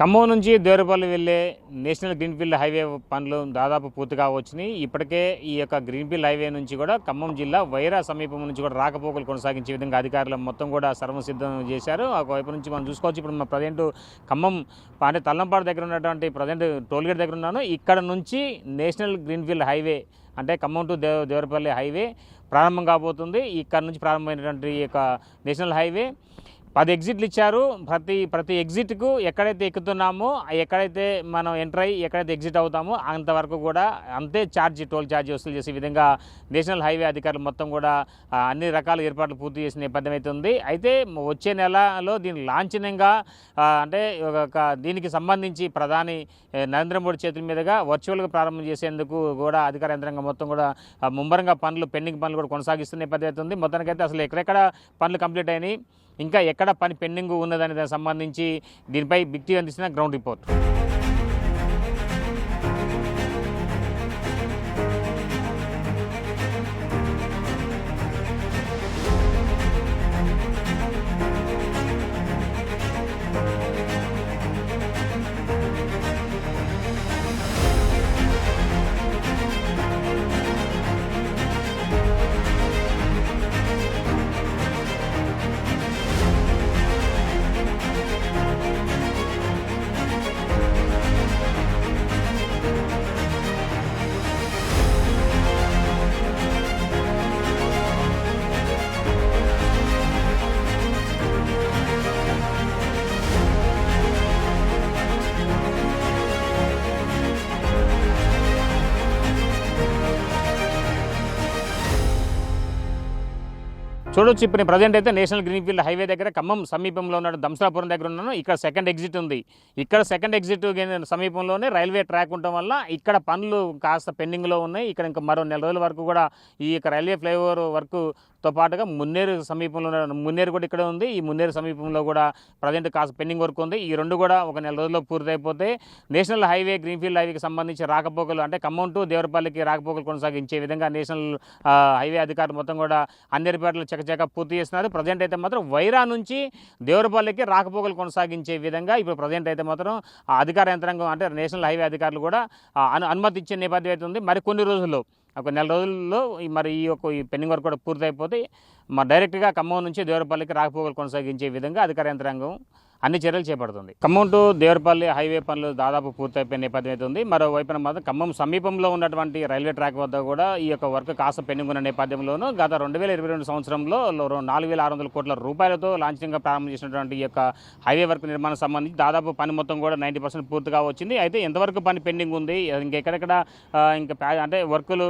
ఖమ్మం నుంచి దేవరపల్లి వెళ్ళే national greenfield highway పనులు దాదాపు పూర్తిగా వచ్చినాయి. ఇప్పటికే ఈ యొక్క గ్రీన్ఫీల్డ్ హైవే నుంచి కూడా ఖమ్మం జిల్లా వైరా సమీపం నుంచి కూడా రాకపోకలు కొనసాగించే విధంగా అధికారులు మొత్తం కూడా సర్వసిద్ధం చేశారు. ఒకవైపు నుంచి మనం చూసుకోవచ్చు. ఇప్పుడు మన ప్రజెంట్ ఖమ్మం అంటే తల్లంపాడు దగ్గర ఉన్నటువంటి ప్రజెంట్ టోల్గేట్ దగ్గర ఉన్నాను. ఇక్కడ నుంచి నేషనల్ గ్రీన్ఫీల్డ్ హైవే అంటే ఖమ్మం టు దేవరపల్లి హైవే ప్రారంభం కాబోతుంది. ఇక్కడ నుంచి ప్రారంభమైనటువంటి ఈ యొక్క నేషనల్ హైవే 10 ఎగ్జిట్లు ఇచ్చారు. ప్రతి ఎగ్జిట్కు ఎక్కడైతే ఎక్కుతున్నామో ఎక్కడైతే మనం ఎంటర్ అయ్యి ఎక్కడైతే ఎగ్జిట్ అవుతామో అంతవరకు కూడా అంతే టోల్ ఛార్జ్ వసూలు చేసే విధంగా నేషనల్ హైవే అధికారులు మొత్తం కూడా అన్ని రకాల ఏర్పాట్లు పూర్తి చేసిన నేపథ్యం అయితే ఉంది. అయితే వచ్చే నెలలో దీని లాంఛనంగా అంటే దీనికి సంబంధించి ప్రధాని నరేంద్ర మోడీ చేతుల మీదుగా వర్చువల్గా ప్రారంభం చేసేందుకు కూడా అధికార యంత్రాంగం మొత్తం కూడా ముమ్మరంగా పెండింగ్ పనులు కూడా కొనసాగిస్తున్న నేపథ్యం అయితే ఉంది. మొత్తానికైతే అసలు ఎక్కడెక్కడ పనులు కంప్లీట్ అయినాయి, ఇంకా ఎక్కడ పని పెండింగ్ ఉన్నదనే దానికి సంబంధించి దీనిపై బిగ్ టీవీ అందిస్తున్న గ్రౌండ్ రిపోర్ట్. చూడొచ్చు. ఇప్పుడు నేను ప్రజెంట్ అయితే నేషనల్ గ్రీన్ఫీల్డ్ హైవే దగ్గర ఖమ్మం సమీపంలో ఉన్న దంసలాపురం దగ్గర ఉన్నాను. ఇక్కడ సెకండ్ ఎగ్జిట్ ఉంది. ఇక్కడ సెకండ్ ఎగ్జిట్ సమీపంలోనే రైల్వే ట్రాక్ ఉండటం వల్ల ఇక్కడ పనులు కాస్త పెండింగ్లో ఉన్నాయి. ఇక్కడ ఇంకా మరో నెల రోజుల వరకు కూడా ఈ యొక్క రైల్వే ఫ్లైఓవర్ వర్క్తో పాటుగా మున్నేరు సమీపంలో మున్నేరు కూడా ఇక్కడ ఉంది. ఈ మున్నేరు సమీపంలో కూడా ప్రజెంట్ కాస్త పెండింగ్ వర్క్ ఉంది. ఈ రెండు కూడా ఒక నెల రోజుల్లో పూర్తయిపోతే నేషనల్ హైవే గ్రీన్ఫీల్డ్ హైవేకి సంబంధించి రాకపోకలు అంటే ఖమ్మం టు దేవరపల్లికి రాకపోకలు కొనసాగించే విధంగా నేషనల్ హైవే అధికారులు మొత్తం కూడా అన్ని ఏర్పాట్లు చకచక పూర్తి చేస్తున్నారు. ప్రజెంట్ అయితే మాత్రం వైరా నుంచి దేవరపల్లికి రాకపోకలు కొనసాగించే విధంగా ఇప్పుడు ప్రజెంట్ అయితే మాత్రం అధికార యంత్రాంగం అంటే నేషనల్ హైవే అధికారులు కూడా అనుమతి ఇచ్చే నేపథ్యం అయితే ఉంది. మరి కొన్ని రోజుల్లో ఒక నెల రోజుల్లో మరి ఈ పెండింగ్ వర్క్ కూడా పూర్తయిపోతే డైరెక్ట్గా ఖమ్మం నుంచి దేవరపల్లికి రాకపోకలు కొనసాగించే విధంగా అధికార యంత్రాంగం అన్ని చర్యలు చేపడుతుంది. ఖమ్మం టు దేవరపల్లి హైవే పనులు దాదాపు పూర్తయిపోయిన నేపథ్యం అయితే ఉంది. మరోవైపున మాత్రం ఖమ్మం సమీపంలో ఉన్నటువంటి రైల్వే ట్రాక్ వద్ద కూడా ఈ యొక్క వర్క్ కాస్త పెండింగ్ ఉన్న నేపథ్యంలోనూ గత 2022 సంవత్సరంలో 4,600 కోట్ల రూపాయలతో లాంఛనంగా ప్రారంభం చేసినటువంటి ఈ యొక్క హైవే వర్క్ నిర్మాణం సంబంధించి దాదాపు పని మొత్తం కూడా 90% పూర్తిగా వచ్చింది. అయితే ఎంతవరకు పని పెండింగ్ ఉంది, ఇంకెక్కడెక్కడ అంటే వర్కులు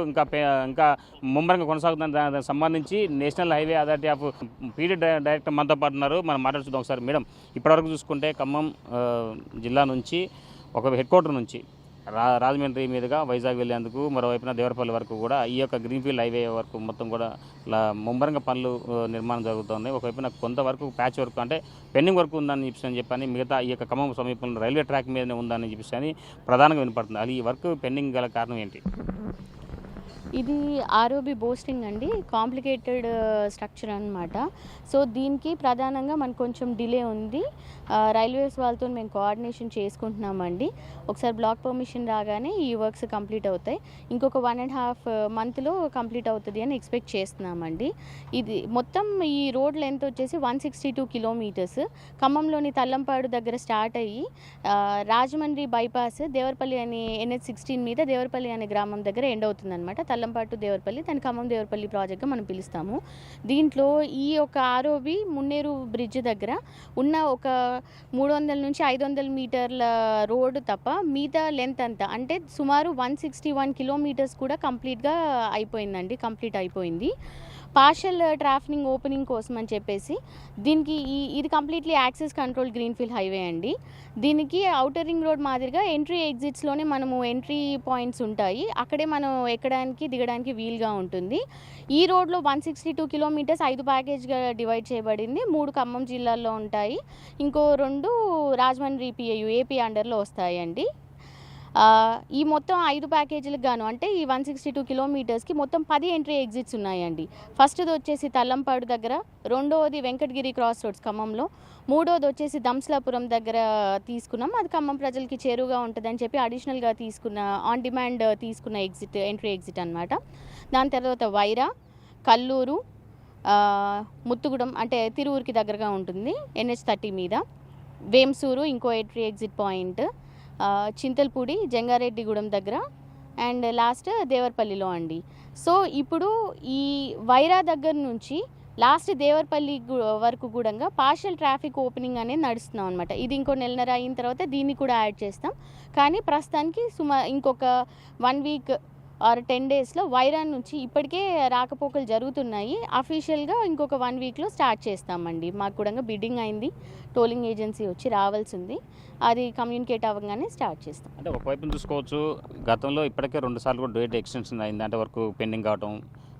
ఇంకా ముమ్మరంగా కొనసాగుతున్న దానికి సంబంధించి national highway authority of PD director మనతో పాటు ఉన్నారు. మనం మాట్లాడుతుందాం ఒకసారి. మేడం, ఇప్పటివరకు చూసుకుంటే ఖమ్మం జిల్లా నుంచి ఒక హెడ్ క్వార్టర్ నుంచి రాజమండ్రి మీదుగా వైజాగ్ వెళ్ళేందుకు మరోవైపున దేవరపల్లి వరకు కూడా ఈ యొక్క గ్రీన్ఫీల్డ్ హైవే వరకు మొత్తం కూడా ముమ్మరంగా పనులు నిర్మాణం జరుగుతుంది. ఒకవైపున కొంతవరకు ప్యాచ్ వర్క్ అంటే పెండింగ్ వర్క్ ఉందని చెప్పని మిగతా ఈ యొక్క ఖమ్మం సమీపంలో రైల్వే ట్రాక్ మీదనే ఉందని చెప్పి ప్రధానంగా వినపడుతుంది. అది ఈ వర్క్ పెండింగ్ గల కారణం ఏంటి? ఇది ఆర్ఓబి బోస్టింగ్ అండి, కాంప్లికేటెడ్ స్ట్రక్చర్ అనమాట. సో దీనికి ప్రధానంగా మనకు కొంచెం డిలే ఉంది. రైల్వేస్ వాళ్ళతో మేము కోఆర్డినేషన్ చేసుకుంటున్నామండి. ఒకసారి బ్లాక్ పర్మిషన్ రాగానే ఈ వర్క్స్ కంప్లీట్ అవుతాయి. ఇంకొక 1.5 మంత్లో కంప్లీట్ అవుతుంది అని ఎక్స్పెక్ట్ చేస్తున్నామండి. ఇది మొత్తం ఈ రోడ్ లెంత్ వచ్చేసి 162 కిలోమీటర్స్. ఖమ్మంలోని తల్లంపాడు దగ్గర స్టార్ట్ అయ్యి రాజమండ్రి బైపాస్ దేవరపల్లి అనే NH16 మీద దేవరపల్లి అనే గ్రామం దగ్గర ఎండ్ అవుతుంది అనమాట. తల్లంపాటు దేవరపల్లి, దాని ఖమ్మం దేవరపల్లి ప్రాజెక్ట్గా మనం పిలుస్తాము. దీంట్లో ఈ యొక్క ఆర్ఓబి మున్నేరు బ్రిడ్జ్ దగ్గర ఉన్న ఒక 300 నుంచి 500 మీటర్ల రోడ్డు తప్ప మిగతా లెంత్ అంతా అంటే సుమారు 161 కిలోమీటర్స్ కూడా కంప్లీట్ అయిపోయింది. పార్షల్ ట్రాఫిక్ ఓపెనింగ్ కోసం అని చెప్పేసి దీనికి ఇది completely access control greenfield highway అండి. దీనికి ఔటర్ రింగ్ రోడ్ మాదిరిగా ఎంట్రీ ఎగ్జిట్స్లోనే మనము ఎంట్రీ పాయింట్స్ ఉంటాయి. అక్కడే మనం ఎక్కడానికి దిగడానికి వీలుగా ఉంటుంది. ఈ రోడ్లో 162 కిలోమీటర్స్ 5 ప్యాకేజ్గా డివైడ్ చేయబడింది. 3 ఖమ్మం జిల్లాల్లో ఉంటాయి, ఇంకో 2 రాజమండ్రి PIU ఏపీ అండర్లో వస్తాయండి. ఈ మొత్తం 5 ప్యాకేజీలకు గాను అంటే ఈ 162 కిలోమీటర్స్కి మొత్తం 10 ఎంట్రీ ఎగ్జిట్స్ ఉన్నాయండి. ఫస్ట్ది వచ్చేసి తల్లంపాడు దగ్గర, రెండోది వెంకటగిరి క్రాస్ రోడ్స్ ఖమ్మంలో, మూడోది వచ్చేసి దంసలాపురం దగ్గర తీసుకున్నాం. అది ఖమ్మం ప్రజలకి చేరువుగా ఉంటుందని చెప్పి అడిషనల్గా తీసుకున్న ఆన్ డిమాండ్ తీసుకున్న ఎంట్రీ ఎగ్జిట్ అనమాట. దాని తర్వాత వైరా, కల్లూరు, ముత్తుగూడెం అంటే తిరువురికి దగ్గరగా ఉంటుంది NH30 మీద, వేంసూరు ఇంకో entry exit point, Chintalapudi Jangareddygudem దగ్గర, అండ్ లాస్ట్ దేవరపల్లిలో అండి. సో ఇప్పుడు ఈ వైరా దగ్గర నుంచి లాస్ట్ దేవరపల్లి వరకు కూడా పార్షియల్ ట్రాఫిక్ ఓపెనింగ్ అనేది నడుస్తున్నాం అనమాట. ఇది ఇంకో నెలన్నర అయిన తర్వాత దీన్ని కూడా యాడ్ చేస్తాం. కానీ ప్రస్తుతానికి ఇంకొక 1 వీక్ ఆర్ 10 డేస్లో వైరా నుంచి ఇప్పటికే రాకపోకలు జరుగుతున్నాయి. అఫీషియల్గా ఇంకొక 1 వీక్లో స్టార్ట్ చేస్తామండి. మాకు కూడా బిడ్డింగ్ అయింది, టోలింగ్ ఏజెన్సీ వచ్చి రావాల్సింది, అది కమ్యూనికేట్ అవ్వగానే స్టార్ట్ చేస్తాం. అంటే ఒకవైపు చూసుకోవచ్చు, గతంలో ఇప్పటికే 2 సార్లు కూడా డేట్ ఎక్స్టెన్షన్ అయింది, అంటే వర్క్ పెండింగ్ కావటం.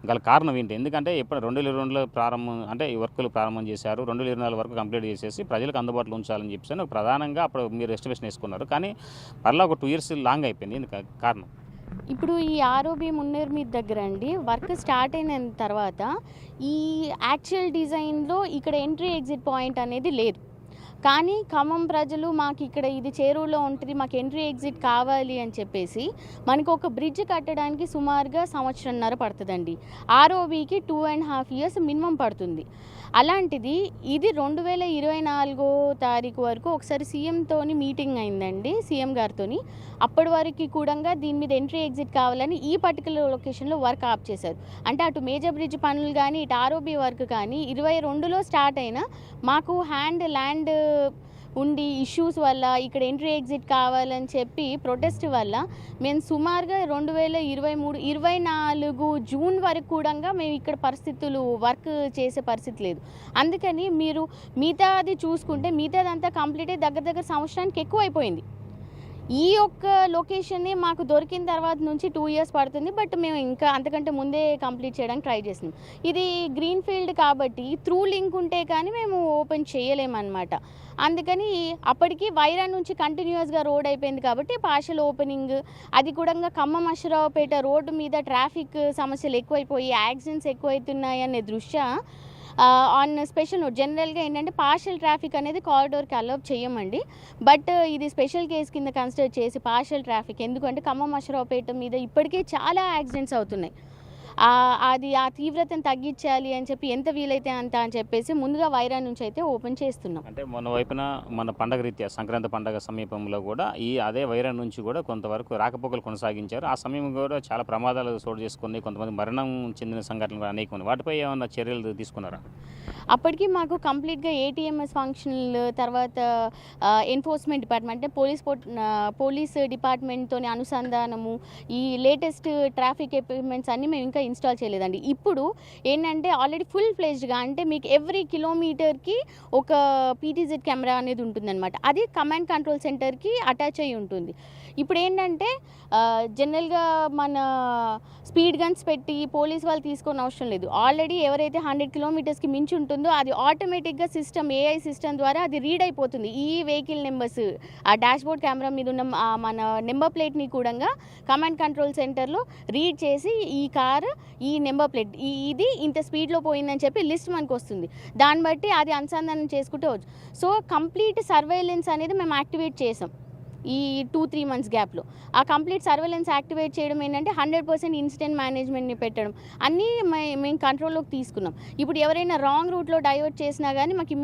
గల కారణం ఏంటి? ఎందుకంటే ఇప్పుడు 2022లో ప్రారంభం అంటే ఈ వర్కులు ప్రారంభం చేశారు, 2024 వరకు కంప్లీట్ చేసేసి ప్రజలకు అందుబాటులో ఉంచాలని చెప్పేసి ప్రధానంగా అప్పుడు మీరు ఎస్టిమేషన్ వేసుకున్నారు. కానీ పర్లా ఒక 2 ఇయర్స్ లాంగ్ అయిపోయింది. ఎందుకు కారణం? ఇప్పుడు ఈ ROB మున్నేరు మీద దగ్గర అండి వర్క్ స్టార్ట్ అయిన తర్వాత ఈ యాక్చువల్ డిజైన్లో ఇక్కడ ఎంట్రీ ఎగ్జిట్ పాయింట్ అనేది లేదు. కానీ ఖమ్మం ప్రజలు మాకు ఇక్కడ ఇది చేరువలో ఉంటుంది, మాకు ఎంట్రీ ఎగ్జిట్ కావాలి అని చెప్పేసి మనకు ఒక బ్రిడ్జ్ కట్టడానికి సుమారుగా 1.5 సంవత్సరం పడుతుందండి. ROBకి 2.5 years మినిమం పడుతుంది. అలాంటిది ఇది 2024 వరకు ఒకసారి సీఎంతోని మీటింగ్ అయిందండి, సీఎం గారితోని. అప్పటి వరకు కూడా దీని మీద ఎంట్రీ ఎగ్జిట్ కావాలని ఈ పర్టికులర్ లొకేషన్లో వర్క్ ఆప్ చేశారు. అంటే అటు మేజర్ బ్రిడ్జ్ పనులు కానీ ఇటు ROB వర్క్ కానీ 22లో స్టార్ట్ అయినా మాకు ల్యాండ్ ఉండి ఇష్యూస్ వల్ల ఇక్కడ ఎంట్రీ ఎగ్జిట్ కావాలని చెప్పి ప్రొటెస్ట్ వల్ల మేము సుమారుగా 2023-24 జూన్ వరకు కూడా మేము ఇక్కడ పరిస్థితులు వర్క్ చేసే పరిస్థితి లేదు. అందుకని మీరు మిగతాది చూసుకుంటే మిగతాదంతా కంప్లీట్ అయ్యి దగ్గర సంవత్సరానికి ఎక్కువ అయిపోయింది. ఈ ఒక్క లొకేషన్ని మాకు దొరికిన తర్వాత నుంచి 2 years పడుతుంది. బట్ మేము ఇంకా అంతకంటే ముందే కంప్లీట్ చేయడానికి ట్రై చేస్తున్నాం. ఇది గ్రీన్ ఫీల్డ్ కాబట్టి త్రూ లింక్ ఉంటే కానీ మేము ఓపెన్ చేయలేమన్నమాట. అందుకని అప్పటికి వైరా నుంచి కంటిన్యూస్గా రోడ్ అయిపోయింది కాబట్టి పార్షియల్ ఓపెనింగ్, అది కూడా ఖమ్మం అశ్వరావుపేట రోడ్డు మీద ట్రాఫిక్ సమస్యలు ఎక్కువైపోయి యాక్సిడెంట్స్ ఎక్కువవుతున్నాయి అనే దృష్ట్యా ఆన్ స్పెషల్ నోట్ జనరల్గా ఏంటంటే పార్షియల్ ట్రాఫిక్ అనేది కారిడోర్కి అలౌ చేయమండి. బట్ ఇది స్పెషల్ కేసు కింద కన్సిడర్ చేసి పార్షియల్ ట్రాఫిక్, ఎందుకంటే ఖమ్మం అశ్వరావుపేట మీద ఇప్పటికే చాలా యాక్సిడెంట్స్ అవుతున్నాయి. అది ఆ తీవ్రతను తగ్గించాలి అని చెప్పి ఎంత వీలైతే అంత అని చెప్పేసి ముందుగా వైరా నుంచి అయితే ఓపెన్ చేస్తున్నాం. అంటే మొన్న వైపున మన పండగ రీత్యా సంక్రాంతి పండగ సమీపంలో కూడా అదే వైరా నుంచి కూడా కొంతవరకు రాకపోకలు కొనసాగించారు. ఆ సమయం కూడా చాలా ప్రమాదాలు చోటు చేసుకుని కొంతమంది మరణం చెందిన సంఘటనలు కూడా అనేక ఉన్నాయి. వాటిపై ఏమైనా చర్యలు తీసుకున్నారా? అప్పటికి మాకు కంప్లీట్గా ATMS ఫంక్షన్లు, తర్వాత ఎన్ఫోర్స్మెంట్ డిపార్ట్మెంట్ అంటే పోలీస్ డిపార్ట్మెంట్తో అనుసంధానము, ఈ లేటెస్ట్ ట్రాఫిక్ ఎక్విప్మెంట్స్ అన్నీ మేము ఇంకా ఇన్స్టాల్ చేయలేదండి. ఇప్పుడు ఏంటంటే ఆల్రెడీ ఫుల్ ఫ్లెజ్డ్గా అంటే మీకు ఎవ్రీ కిలోమీటర్కి ఒక PTZ కెమెరా అనేది ఉంటుందన్నమాట. అది కమాండ్ కంట్రోల్ సెంటర్కి అటాచ్ అయ్యి ఉంటుంది. ఇప్పుడు ఏంటంటే జనరల్గా మన స్పీడ్ గన్స్ పెట్టి పోలీస్ వాళ్ళు తీసుకొని అవసరం లేదు. ఆల్రెడీ ఎవరైతే 100 kilometers మించి ఉంటుందో అది ఆటోమేటిక్గా సిస్టమ్, AI సిస్టమ్ ద్వారా అది రీడ్ అయిపోతుంది. ఈ వెహికల్ నెంబర్స్ ఆ డాష్బోర్డ్ కెమెరా మీద ఉన్న మన నెంబర్ ప్లేట్ని కూడా కమాండ్ కంట్రోల్ సెంటర్లో రీడ్ చేసి ఈ కారు ఈ నెంబర్ ప్లేట్ ఇది ఇంత స్పీడ్లో పోయిందని చెప్పి లిస్ట్ మనకు వస్తుంది. దాన్ని బట్టి అది అనుసంధానం చేసుకుంటూ వచ్చు. సో కంప్లీట్ సర్వేలెన్స్ అనేది మేము యాక్టివేట్ చేసాం ఈ 2-3 months గ్యాప్లో. ఆ కంప్లీట్ సర్వేలెన్స్ యాక్టివేట్ చేయడం ఏంటంటే 100% ఇన్సిడెంట్ మేనేజ్మెంట్ని పెట్టడం అన్నీ మేము కంట్రోల్లోకి తీసుకున్నాం. ఇప్పుడు ఎవరైనా రాంగ్ రూట్లో డైవర్ట్ చేసినా కానీ మాకు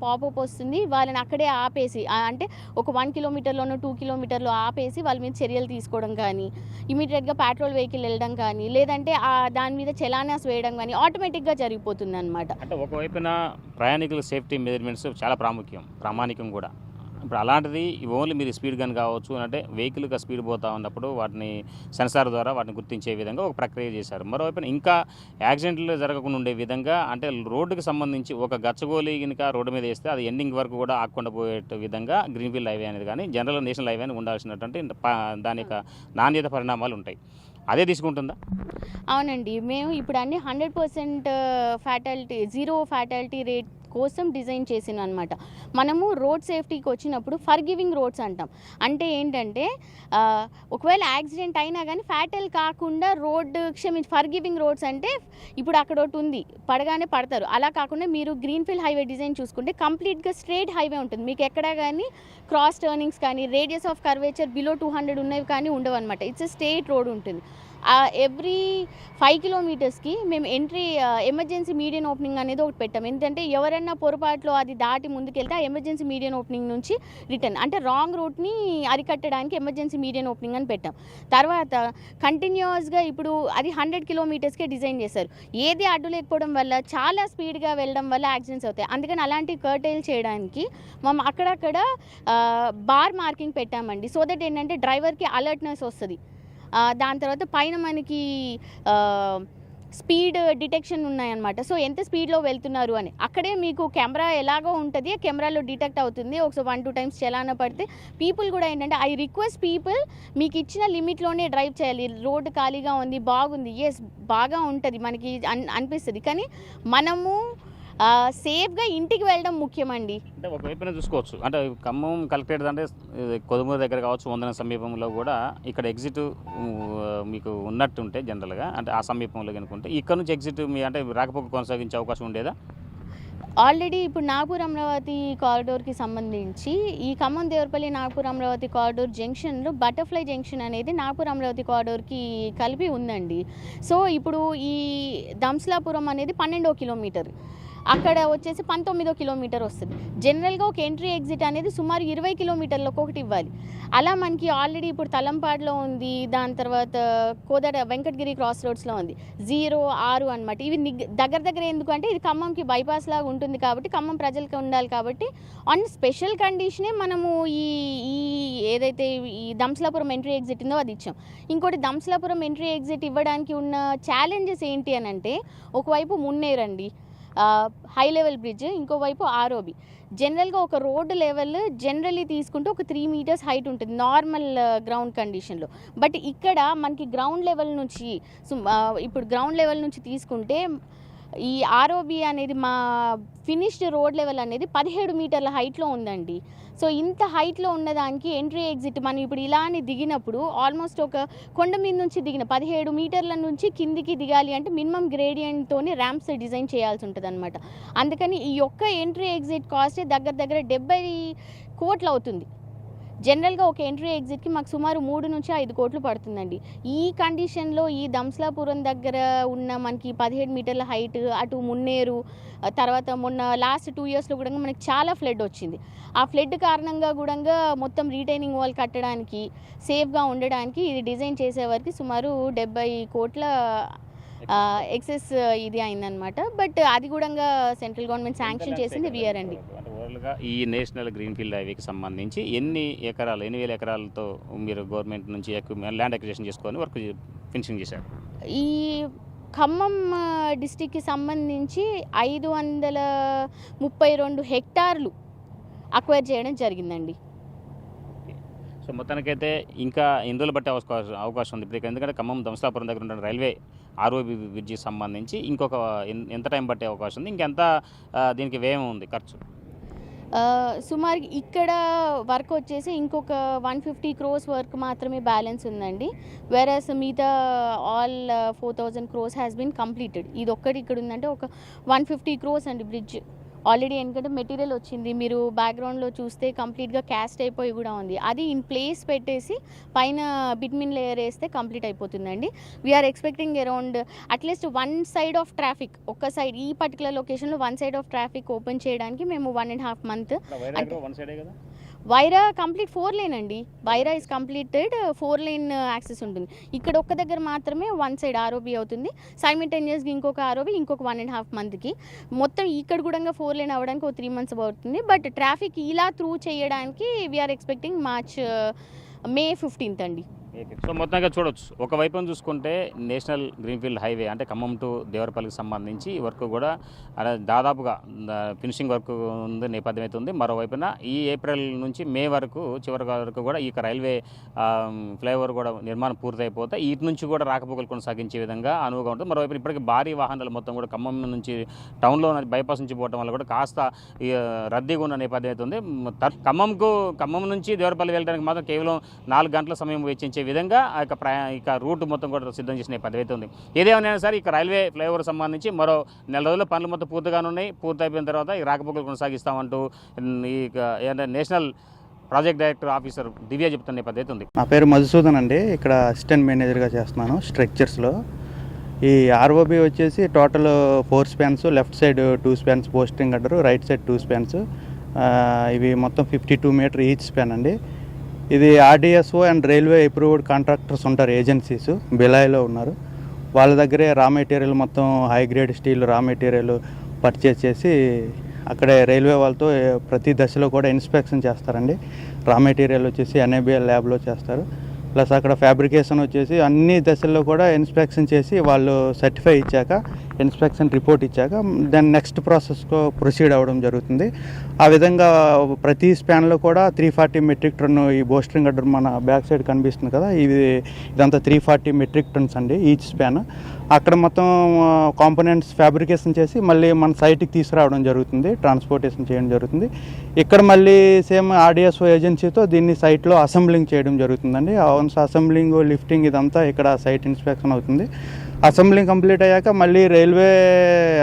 పాపప్ వస్తుంది. వాళ్ళని అక్కడే ఆపేసి అంటే ఒక 1 kilometerలోనో 2 kilometerలో ఆపేసి వాళ్ళ మీద చర్యలు తీసుకోవడం కానీ, ఇమీడియట్గా పెట్రోల్ వెహికల్ వెళ్ళడం కానీ, లేదంటే దాని మీద చలానాస్ వేయడం కానీ ఆటోమేటిక్గా జరిగిపోతుంది అనమాట. అంటే ఒకవైపున ప్రయాణికుల సేఫ్టీ మెజర్మెంట్స్ చాలా ప్రామాణికం కూడా. ఇప్పుడు అలాంటిది ఓన్లీ మీరు స్పీడ్ గన్ కావచ్చు అంటే వెహికల్గా స్పీడ్ పోతూ ఉన్నప్పుడు వాటిని సెన్సార్ ద్వారా వాటిని గుర్తించే విధంగా ఒక ప్రక్రియ చేశారు. మరోవైపున ఇంకా యాక్సిడెంట్లు జరగకుండా ఉండే విధంగా అంటే రోడ్డుకి సంబంధించి ఒక గచ్చగోలి కనుక రోడ్డు మీద వేస్తే అది ఎండింగ్ వరకు కూడా ఆకుండా పోయే విధంగా గ్రీన్ఫీల్డ్ హైవే అనేది కానీ జనరల్ నేషనల్ హైవే అని ఉండాల్సినటువంటి దాని యొక్క నాణ్యత పరిణామాలు ఉంటాయి. అదే తీసుకుంటుందా? అవునండి, మేము ఇప్పుడు అన్ని 100% ఫ్యాటాలిటీ, 0 ఫ్యాటాలిటీ రేట్ కోసం డిజైన్ చేసిన అనమాట. మనము రోడ్ సేఫ్టీకి వచ్చినప్పుడు ఫర్గివింగ్ రోడ్స్ అంటాం. అంటే ఏంటంటే ఒకవేళ యాక్సిడెంట్ అయినా కానీ ఫ్యాటల్ కాకుండా ఫర్గివింగ్ రోడ్స్ అంటే ఇప్పుడు అక్కడ ఒకటి ఉంది, పడగానే పడతారు. అలా కాకుండా మీరు గ్రీన్ఫీల్డ్ హైవే డిజైన్ చూసుకుంటే కంప్లీట్గా స్ట్రేట్ హైవే ఉంటుంది. మీకు ఎక్కడా కానీ క్రాస్ టర్నింగ్స్ కానీ రేడియస్ ఆఫ్ కర్వేచర్ బిలో 200 ఉన్నవి కానీ ఉండవు అనమాట. ఇట్స్ స్ట్రేట్ రోడ్ ఉంటుంది. ఎవ్రీ 5 కిలోమీటర్స్కి మేము ఎమర్జెన్సీ మీడియన్ ఓపెనింగ్ అనేది ఒకటి పెట్టాం. ఎందుకంటే ఎవరైనా పొరపాట్లో అది దాటి ముందుకెళ్తే ఆ ఎమర్జెన్సీ మీడియన్ ఓపెనింగ్ నుంచి రిటర్న్ అంటే రాంగ్ రూట్ని అరికట్టడానికి ఎమర్జెన్సీ మీడియన్ ఓపెనింగ్ అని పెట్టాం. తర్వాత కంటిన్యూస్గా ఇప్పుడు అది 100 కిలోమీటర్స్కే డిజైన్ చేశారు. ఏది అడ్డు లేకపోవడం వల్ల చాలా స్పీడ్గా వెళ్ళడం వల్ల యాక్సిడెంట్స్ అవుతాయి. అందుకని అలాంటి కర్టైల్ చేయడానికి మనం అక్కడక్కడ బార్ మార్కింగ్ పెట్టామండి. సో దట్ ఏంటంటే డ్రైవర్కి అలర్ట్నెస్ వస్తుంది. దాని తర్వాత పైన మనకి స్పీడ్ డిటెక్షన్ ఉన్నాయన్నమాట. సో ఎంత స్పీడ్లో వెళ్తున్నారు అని అక్కడే మీకు కెమెరా ఎలాగో ఉంటుంది, కెమెరాలో డిటెక్ట్ అవుతుంది. ఒకసారి 1-2 టైమ్స్ చలాన పడితే పీపుల్ కూడా ఏంటంటే ఐ రిక్వెస్ట్ పీపుల్ మీకు ఇచ్చిన లిమిట్లోనే డ్రైవ్ చేయాలి. రోడ్డు ఖాళీగా ఉంది, బాగుంది, ఎస్ బాగా ఉంటుంది మనకి అనిపిస్తుంది, కానీ మనము సేఫ్గా ఇంటికి వెళ్ళడం ముఖ్యమండి. అంటే ఒకవైపున చూసుకోవచ్చు, అంటే ఖమ్మం కలెక్టరేట్ అంటే కొదుమూరు దగ్గర కావచ్చు, వందన సమీపంలో కూడా ఇక్కడ ఎగ్జిట్ మీకు ఉన్నట్టుంటే జనరల్గా అంటే ఆ సమీపంలో కనుకుంటే ఇక్కడ నుంచి ఎగ్జిట్ మీ అంటే రాకపోక కొనసాగించే అవకాశం ఉండేదా? ఆల్రెడీ ఇప్పుడు నాగపూర్ అమరావతి కారిడోర్కి సంబంధించి ఈ ఖమ్మం దేవరపల్లి నాగపూర్ అమరావతి కారిడోర్ జంక్షన్లో బటర్ఫ్లై జంక్షన్ అనేది నాగపూర్ అమరావతి కారిడోర్కి కలిపి ఉందండి. సో ఇప్పుడు ఈ దంస్లాపురం అనేది 12వ కిలోమీటర్, అక్కడ వచ్చేసి 19వ కిలోమీటర్ వస్తుంది. జనరల్గా ఒక ఎంట్రీ ఎగ్జిట్ అనేది సుమారు 20 కిలోమీటర్లకు ఒకటి ఇవ్వాలి. అలా మనకి ఆల్రెడీ ఇప్పుడు తలంపాడులో ఉంది, దాని తర్వాత కోదాడ వెంకటగిరి క్రాస్ రోడ్స్లో ఉంది, 0, 6 అనమాట. ఇవి దగ్గర ఎందుకంటే ఇది ఖమ్మంకి బైపాస్ లాగా ఉంటుంది కాబట్టి ఖమ్మం ప్రజలకు ఉండాలి కాబట్టి ఆన్ స్పెషల్ కండిషనే మనము ఈ ఏదైతే ఈ దంస్లాపురం ఎంట్రీ ఎగ్జిట్ ఉందో అది ఇచ్చాం. ఇంకోటి దంస్లాపురం ఎంట్రీ ఎగ్జిట్ ఇవ్వడానికి ఉన్న ఛాలెంజెస్ ఏంటి అని అంటే, ఒకవైపు మున్నేరండి హై లెవెల్ బ్రిడ్జ్, ఇంకోవైపు ఆర్ఓబి. జనరల్గా ఒక రోడ్డు లెవెల్ జనరల్లీ తీసుకుంటే ఒక 3 మీటర్స్ హైట్ ఉంటుంది నార్మల్ గ్రౌండ్ కండిషన్లో. బట్ ఇక్కడ మనకి గ్రౌండ్ లెవెల్ నుంచి ఇప్పుడు గ్రౌండ్ లెవెల్ నుంచి తీసుకుంటే ఈ ఆర్ఓబి అనేది మా ఫినిష్డ్ రోడ్ లెవెల్ అనేది 17 మీటర్ల హైట్లో ఉందండి. సో ఇంత హైట్లో ఉన్నదానికి ఎంట్రీ ఎగ్జిట్ మనం ఇప్పుడు ఇలా అని దిగినప్పుడు ఆల్మోస్ట్ ఒక కొండ మీద నుంచి దిగిన 17 మీటర్ల నుంచి కిందికి దిగాలి అంటే మినిమం గ్రేడియంట్తోనే ర్యాంప్స్ డిజైన్ చేయాల్సి ఉంటుంది అనమాట. అందుకని ఈ యొక్క ఎంట్రీ ఎగ్జిట్ కాస్ట్ దగ్గర 70 కోట్లు అవుతుంది. జనరల్గా ఒక ఎంట్రీ ఎగ్జిట్కి మాకు సుమారు 3 నుంచి 5 కోట్లు పడుతుందండి. ఈ కండిషన్లో ఈ దంస్లాపురం దగ్గర ఉన్న మనకి 17 మీటర్ల హైట్, అటు మున్నేరు, తర్వాత మొన్న లాస్ట్ 2 ఇయర్స్లో కూడా మనకి చాలా ఫ్లడ్ వచ్చింది. ఆ ఫ్లడ్ కారణంగా కూడా మొత్తం రీటైనింగ్ వాల్ కట్టడానికి సేఫ్గా ఉండడానికి ఇది డిజైన్ చేసేవారికి సుమారు 70 కోట్ల ఎక్సెస్ ఇది అయిందనమాట. బట్ అది కూడా సెంట్రల్ గవర్నమెంట్ శాంక్షన్ చేసింది విఆర్ అండి. ఓవరాల్గా ఈ నేషనల్ గ్రీన్ఫీల్డ్ హైవేకి సంబంధించి ఎన్ని వేల ఎకరాలతో మీరు గవర్నమెంట్ నుంచి ల్యాండ్ అక్విజిషన్ చేసుకొని వర్క్ ఫినిషింగ్ చేశారు? ఈ ఖమ్మం డిస్టిక్కి సంబంధించి 532 హెక్టార్లు అక్వైర్ చేయడం జరిగిందండి. సో మొత్తానికైతే ఇంకా ఎన్ని రోజులు బట్టే అవకాశం ఉంది ఇప్పుడు? ఎందుకంటే ఖమ్మం దంస్లాపురం దగ్గర ఉన్న రైల్వే ఆర్ఓబి బ్రిడ్జికి సంబంధించి ఇంకొక ఎంత టైం పట్టే అవకాశం ఉంది? ఇంకెంత దీనికి వ్యయం ఉంది ఖర్చు? సుమారు ఇక్కడ వర్క్ వచ్చేసి ఇంకొక 150 crores వర్క్ మాత్రమే బ్యాలెన్స్ ఉందండి. వేరస్ మిగతా all 4000 crores has been completed. ఇది ఒక్కటి ఇక్కడ ఉందంటే ఒక 150 crores అండి బ్రిడ్జ్ ఆల్రెడీ. ఎందుకంటే మెటీరియల్ వచ్చింది, మీరు బ్యాక్గ్రౌండ్లో చూస్తే కంప్లీట్గా క్యాస్ట్ అయిపోయి కూడా ఉంది. అది ఇన్ ప్లేస్ పెట్టేసి పైన బిట్మిన్ లేయర్ వేస్తే కంప్లీట్ అయిపోతుందండి. We're expecting around at least 1 side of traffic, ఒక్క సైడ్ ఈ పర్టికులర్ లొకేషన్లో 1 సైడ్ ఆఫ్ ట్రాఫిక్ ఓపెన్ చేయడానికి మేము 1.5 months. వైరా కంప్లీట్ 4 lane అండి. Wyra is completed 4 lane access ఉంటుంది. ఇక్కడ ఒక్క దగ్గర మాత్రమే 1 సైడ్ ఆర్ఓబి అవుతుంది. సైమిల్టేనియస్గా ఇంకొక ఆర్ఓబి ఇంకొక 1.5 monthsకి. మొత్తం ఇక్కడ కూడా 4 lane అవ్వడానికి ఒక 3 months పడుతుంది. బట్ ట్రాఫిక్ ఇలా త్రూ చేయడానికి వీఆర్ ఎక్స్పెక్టింగ్ May 15th అండి. సో మొత్తంగా చూడొచ్చు, ఒకవైపున చూసుకుంటే నేషనల్ గ్రీన్ఫీల్డ్ హైవే అంటే ఖమ్మం టు దేవరపల్లికి సంబంధించి ఈ వర్క్ కూడా దాదాపుగా ఫినిషింగ్ వర్క్ ఉంది నేపథ్యం అయితే ఉంది. మరోవైపున ఈ ఏప్రిల్ నుంచి మే వరకు చివరి వరకు కూడా ఈ రైల్వే ఫ్లైఓవర్ కూడా నిర్మాణం పూర్తయిపోతే ఇటు నుంచి కూడా రాకపోకలు కొనసాగించే విధంగా అనువుగా ఉంటుంది. మరోవైపు ఇప్పటికీ భారీ వాహనాలు మొత్తం కూడా ఖమ్మం నుంచి టౌన్లో బైపాస్ నుంచి పోవడం వల్ల కూడా కాస్త రద్దీగా ఉన్న నేపథ్యం అయితే ఉంది. ఖమ్మం నుంచి దేవరపల్లి వెళ్ళడానికి మాత్రం కేవలం 4 గంటల సమయం వెచ్చించే విధంగా ఇక రూట్ మొత్తం కూడా సిద్ధం చేసిన పద్ధతి ఉంది. ఏదేమైనా సరే ఇక రైల్వే ఫ్లైఓవర్ సంబంధించి మరో నెల రోజుల్లో పనులు మొత్తం పూర్తిగానే ఉన్నాయి. పూర్తి అయిపోయిన తర్వాత ఈ రాకపోకలు కొనసాగిస్తామంటూ ఈ నేషనల్ ప్రాజెక్ట్ డైరెక్టర్ ఆఫీసర్ దివ్య చెప్తున్న పద్ధతి ఉంది. నా పేరు మధుసూదన్ అండి, ఇక్కడ అసిస్టెంట్ మేనేజర్గా చేస్తున్నాను స్ట్రక్చర్స్లో. ఈ ఆర్ఓబి వచ్చేసి total 4 spans, left side 2 spans posting girder, right side 2 spans. ఇవి మొత్తం 52 మీటర్ ఈచ్ స్పాన్ అండి. ఇది RDSO and railway approved contractors ఉంటారు, ఏజెన్సీస్ బిలాయిలో ఉన్నారు. వాళ్ళ దగ్గరే రా మెటీరియల్ మొత్తం high grade steel raw material purchase చేసి అక్కడే రైల్వే వాళ్ళతో ప్రతి దశలో కూడా ఇన్స్పెక్షన్ చేస్తారండి. రా మెటీరియల్ వచ్చేసి ఎన్ఏబిఎల్ ల్యాబ్లో చేస్తారు. ప్లస్ అక్కడ ఫ్యాబ్రికేషన్ వచ్చేసి అన్ని దశల్లో కూడా ఇన్స్పెక్షన్ చేసి వాళ్ళు సర్టిఫై ఇచ్చాక, ఇన్స్పెక్షన్ రిపోర్ట్ ఇచ్చాక దెన్ నెక్స్ట్ ప్రాసెస్కు ప్రొసీడ్ అవ్వడం జరుగుతుంది. ఆ విధంగా ప్రతి స్పాన్లో కూడా 340 మెట్రిక్ టన్ ఈ బోస్టరింగ్ గడ్డర్ మన బ్యాక్ సైడ్ కనిపిస్తుంది కదా, ఇదంతా 340 మెట్రిక్ టన్స్ అండి ఈచ్ స్పాన్. అక్కడ మొత్తం కాంపోనెంట్స్ ఫ్యాబ్రికేషన్ చేసి మళ్ళీ మన సైట్కి తీసుకురావడం జరుగుతుంది, ట్రాన్స్పోర్టేషన్ చేయడం జరుగుతుంది. ఇక్కడ మళ్ళీ సేమ్ ఆర్డిఎస్ఓ ఏజెన్సీతో దీన్ని సైట్లో అసెంబ్లింగ్ చేయడం జరుగుతుందండి. అసెంబ్లింగ్, లిఫ్టింగ్ ఇదంతా ఇక్కడ సైట్ ఇన్స్పెక్షన్ అవుతుంది. అసెంబ్లింగ్ కంప్లీట్ అయ్యాక మళ్ళీ రైల్వే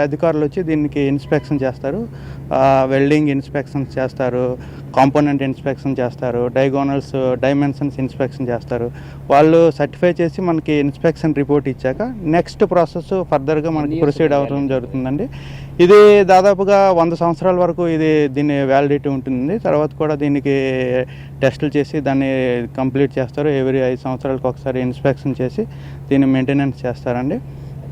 అధికారులు వచ్చి దీనికి ఇన్స్పెక్షన్ చేస్తారు. వెల్డింగ్ ఇన్స్పెక్షన్స్ చేస్తారు, కాంపోనెంట్ ఇన్స్పెక్షన్ చేస్తారు, డైమెన్షన్స్ ఇన్స్పెక్షన్ చేస్తారు. వాళ్ళు సర్టిఫై చేసి మనకి ఇన్స్పెక్షన్ రిపోర్ట్ ఇచ్చాక నెక్స్ట్ ప్రాసెస్ ఫర్దర్గా మనకి ప్రొసీడ్ అవ్వడం జరుగుతుందండి. ఇది దాదాపుగా 100 సంవత్సరాల వరకు దీని వ్యాలిడిటీ ఉంటుంది. తర్వాత కూడా దీనికి టెస్టులు చేసి దాన్ని కంప్లీట్ చేస్తారు. ఎవ్రీ 5 సంవత్సరాలకు ఒకసారి ఇన్స్పెక్షన్ చేసి దీన్ని మెయింటెనెన్స్ చేస్తారండి.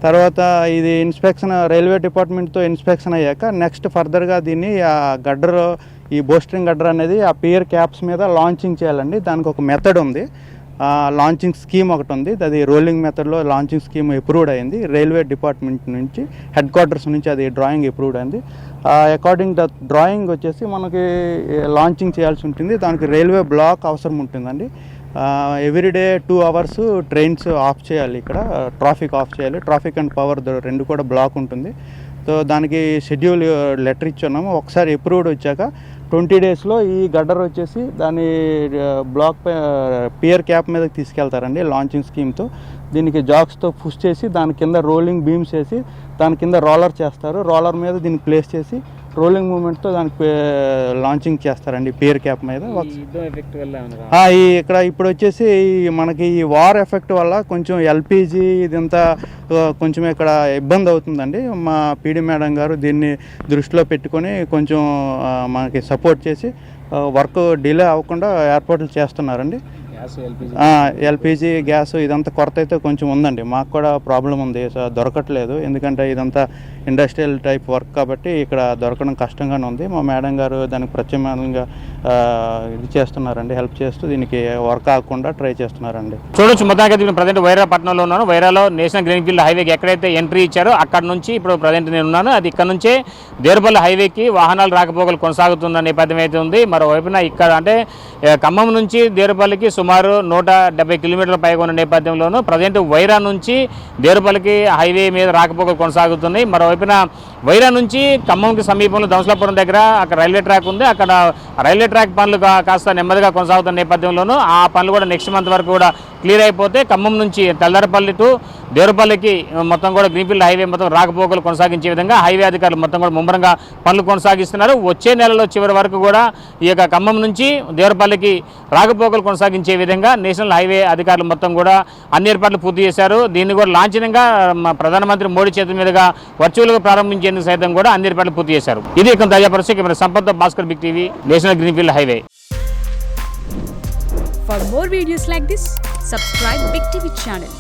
తర్వాత ఇది ఇన్స్పెక్షన్ రైల్వే డిపార్ట్మెంట్తో ఇన్స్పెక్షన్ అయ్యాక నెక్స్ట్ ఫర్దర్గా దీన్ని ఆ గడ్డర్, ఈ బోస్టరింగ్ గడ్డర్ అనేది ఆ పియర్ క్యాప్స్ మీద లాంచింగ్ చేయాలండి. దానికి ఒక మెథడ్ ఉంది, లాంచింగ్ స్కీమ్ ఒకటి ఉంది. అది రోలింగ్ మెథడ్లో లాంచింగ్ స్కీమ్ అప్రూవ్డ్ అయింది రైల్వే డిపార్ట్మెంట్ నుంచి, హెడ్ క్వార్టర్స్ నుంచి అది డ్రాయింగ్ అప్రూవ్డ్ అయింది. అకార్డింగ్ ద డ్రాయింగ్ వచ్చేసి మనకి లాంచింగ్ చేయాల్సి ఉంటుంది. దానికి రైల్వే బ్లాక్ అవసరం ఉంటుందండి. ఎవ్రీడే 2 అవర్స్ ట్రైన్స్ ఆఫ్ చేయాలి, ఇక్కడ ట్రాఫిక్ ఆఫ్ చేయాలి. ట్రాఫిక్ అండ్ పవర్ రెండు కూడా బ్లాక్ ఉంటుంది. సో దానికి షెడ్యూల్ లెటర్ ఇచ్చున్నాము. ఒకసారి అప్రూవ్డ్ వచ్చాక 20 డేస్లో ఈ గడ్డర్ వచ్చేసి దాని బ్లాక్ పియర్ క్యాప్ మీదకి తీసుకెళ్తారండి లాంచింగ్ స్కీమ్తో. దీనికి జాక్స్తో పుష్ చేసి దాని కింద రోలింగ్ బీమ్స్ వేసి దాని కింద రోలర్ చేస్తారు. రోలర్ మీద దీన్ని ప్లేస్ చేసి రోలింగ్ మూమెంట్తో దానికి లాంచింగ్ చేస్తారండి పియర్ క్యాప్ మీద. ఇక్కడ ఇప్పుడు వచ్చేసి మనకి ఈ వార్ ఎఫెక్ట్ వల్ల కొంచెం ఎల్పిజి ఇదంతా కొంచెం ఇక్కడ ఇబ్బంది అవుతుందండి. మా పీడీ మేడం గారు దీన్ని దృష్టిలో పెట్టుకొని కొంచెం మనకి సపోర్ట్ చేసి వర్క్ డిలే అవ్వకుండా ఏర్పాట్లు చేస్తున్నారండి. ఎల్పిజి గ్యాస్ ఇదంతా కొరత అయితే కొంచెం ఉందండి. మాకు కూడా ప్రాబ్లం ఉంది, దొరకట్లేదు. ఎందుకంటే ఇదంతా ఇండస్ట్రియల్ టైప్ వర్క్ కాబట్టి ఇక్కడ దొరకడం కష్టంగానే ఉంది. మా మేడం గారు దానికి ప్రత్యామ్నాయంగా ఇది చేస్తున్నారండి, హెల్ప్ చేస్తూ దీనికి వర్క్ ఆగకుండా ట్రై చేస్తున్నారండి. చూడొచ్చు, మొత్తానికి ప్రజెంట్ వైరా పట్టణంలో ఉన్నాను. వైరాలో నేషనల్ గ్రీన్ఫీల్డ్ హైవేకి ఎక్కడైతే ఎంట్రీ ఇచ్చారో అక్కడ నుంచి ఇప్పుడు ప్రజెంట్ నేను ఉన్నాను. అది ఇక్కడ నుంచే దేవరపల్లి హైవేకి వాహనాలు రాకపోకలు కొనసాగుతున్న నేపథ్యం అయితే ఉంది. మరోవైపున ఇక్కడ అంటే ఖమ్మం నుంచి దేవరపల్లికి సుమారు 170 కిలోమీటర్ల పైగా ఉన్న నేపథ్యంలోనూ ప్రజెంట్ వైరా నుంచి దేవరపల్లికి హైవే మీద రాకపోకలు కొనసాగుతున్నాయి. మరోవైపున వైరా నుంచి ఖమ్మంకి సమీపంలో దంసలాపురం దగ్గర అక్కడ రైల్వే ట్రాక్ ఉంది. అక్కడ రైల్వే ట్రాక్ పనులు కాస్త నెమ్మదిగా కొనసాగుతున్న నేపథ్యంలోనూ ఆ పనులు కూడా నెక్స్ట్ మంత్ వరకు కూడా క్లియర్ అయిపోతే ఖమ్మం నుంచి తెల్లారపల్లి టు దేవరపల్లికి మొత్తం కూడా గ్రీన్ఫీల్డ్ హైవే మొత్తం రాకపోకలు కొనసాగించే విధంగా హైవే అధికారులు మొత్తం కూడా ముమ్మరంగా పనులు కొనసాగిస్తున్నారు. వచ్చే నెలలో చివరి వరకు కూడా ఈ యొక్క ఖమ్మం నుంచి దేవరపల్లికి రాకపోకలు కొనసాగించే విధంగా నేషనల్ హైవే అధికారులు మొత్తం కూడా అన్ని ఏర్పాట్లు పూర్తి చేశారు. దీన్ని కూడా లాంఛనంగా ప్రధానమంత్రి మోడీ చేతుల మీదుగా వర్చువల్గా ప్రారంభించేందుకు సైతం కూడా అన్ని ఏర్పాట్లు పూర్తి చేశారు. ఇది ఇక్కడ తాజా పరిస్థితి. Sampath Bhaskar, big TV, national greenfield highway. For more videos like this, subscribe Big TV channel.